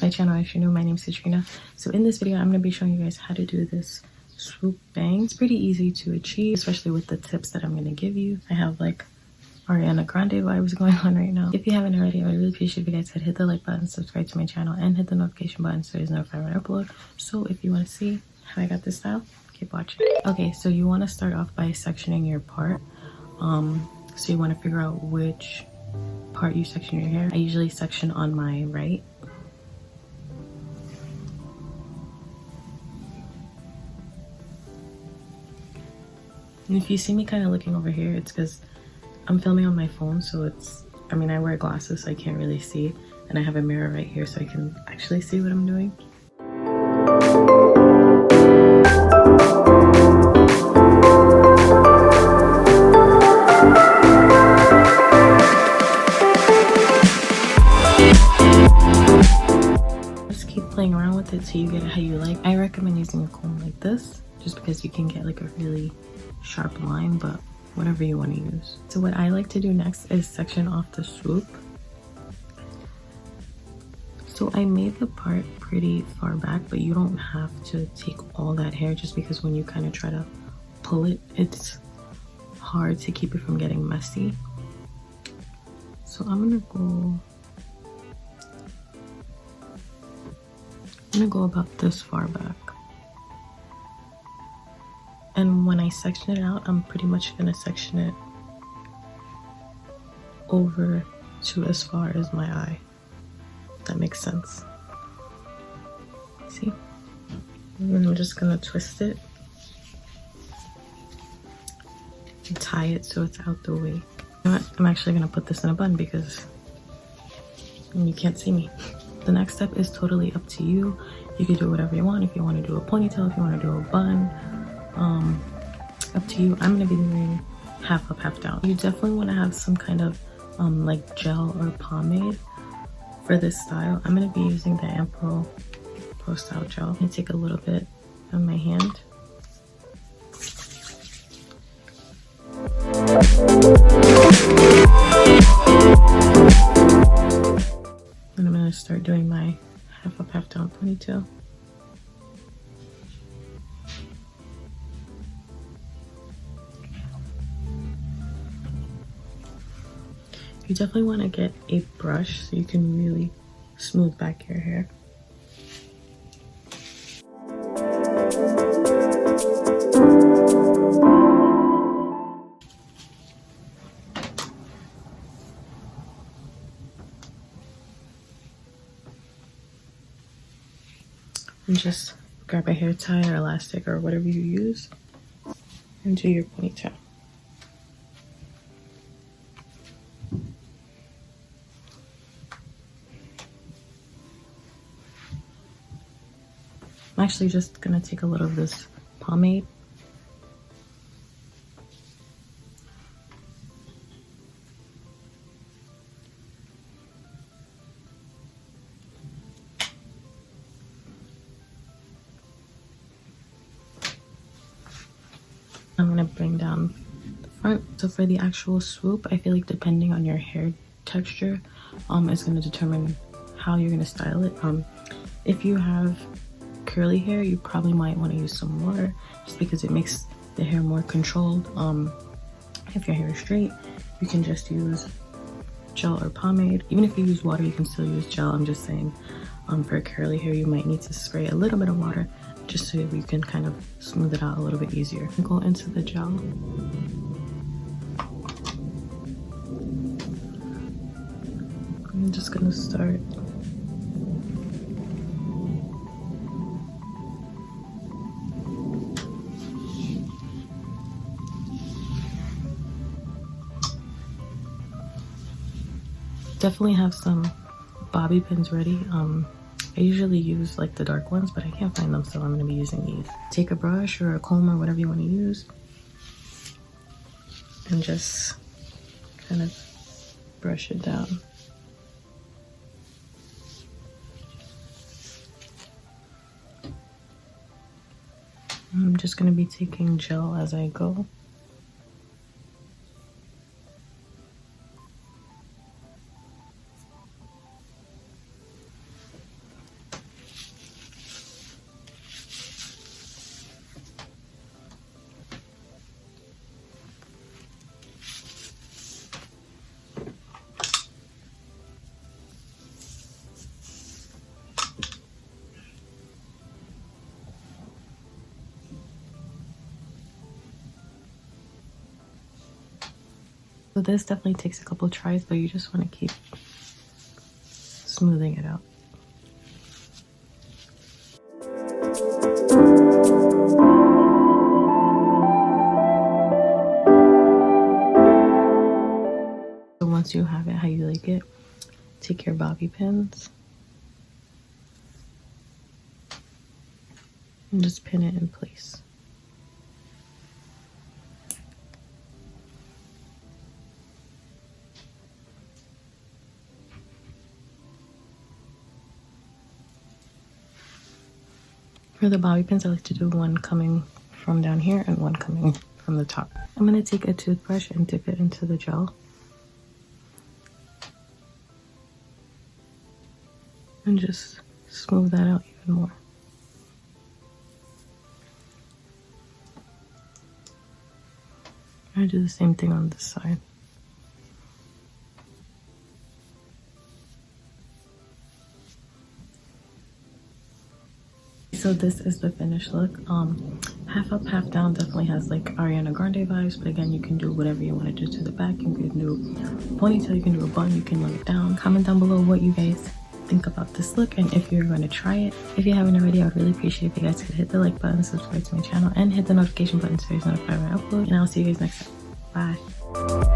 my channel if you're new. My name is Katrina. So in this video I'm going to be showing you guys how to do this swoop bang. It's pretty easy to achieve, especially with the tips that I'm going to give you. I have like Ariana Grande vibes going on right now. If you haven't already, I would really appreciate if you guys could hit the like button, subscribe to my channel, and hit the notification button so there's notified when I upload. So if you want to see how I got this style, keep watching. Okay, so you want to start off by sectioning your part. So you want to figure out which part you section your hair. I usually section on my right. And if you see me kind of looking over here, it's because I'm filming on my phone, so it's, I mean, I wear glasses so I can't really see, and I have a mirror right here so I can actually see what I'm doing. Playing around with it till you get it how you like. I recommend using a comb like this just because you can get like a really sharp line, but whatever you want to use. So what I like to do next is section off the swoop. So I made the part pretty far back, but you don't have to take all that hair just because when you kind of try to pull it, it's hard to keep it from getting messy. So I'm gonna go about this far back, and when I section it out, I'm pretty much gonna section it over to as far as my eye. If that makes sense. See? And then I'm just gonna twist it and tie it so it's out the way. You know what? I'm actually gonna put this in a bun because you can't see me. The next step is totally up to you. You can do whatever you want. If you want to do a ponytail, if you want to do a bun, up to you. I'm going to be doing half up, half down. You definitely want to have some kind of like gel or pomade for this style. I'm going to be using the Ampro Pro Style Gel. I'm going to take a little bit on my hand. And I'm gonna start doing my half up, half down ponytail. You definitely want to get a brush so you can really smooth back your hair. And just grab a hair tie or elastic or whatever you use and do your ponytail. I'm actually just gonna take a little of this pomade . I'm gonna bring down the front. So for the actual swoop, I feel like depending on your hair texture, is gonna determine how you're gonna style it. If you have curly hair, you probably might want to use some water just because it makes the hair more controlled. If your hair is straight, you can just use gel or pomade. Even if you use water, you can still use gel. I'm just saying, for curly hair, you might need to spray a little bit of water just so you can kind of smooth it out a little bit easier. Go into the gel. I'm just gonna start definitely have some bobby pins ready. I usually use like the dark ones, but I can't find them, so I'm going to be using these. Take a brush or a comb or whatever you want to use and just kind of brush it down. I'm just going to be taking gel as I go. So this definitely takes a couple tries, but you just want to keep smoothing it out. So once you have it how you like it, take your bobby pins and just pin it in place. For the bobby pins, I like to do one coming from down here and one coming from the top. I'm going to take a toothbrush and dip it into the gel. And just smooth that out even more. I do the same thing on this side. So this is the finished look. Half up, half down definitely has like Ariana Grande vibes, but again, you can do whatever you want to do to the back. You can do ponytail, you can do a bun, you can let it down. Comment down below what you guys think about this look and if you're going to try it. If you haven't already, I would really appreciate if you guys could hit the like button, subscribe to my channel, and hit the notification button so you're notified when I upload. And I'll see you guys next time. Bye.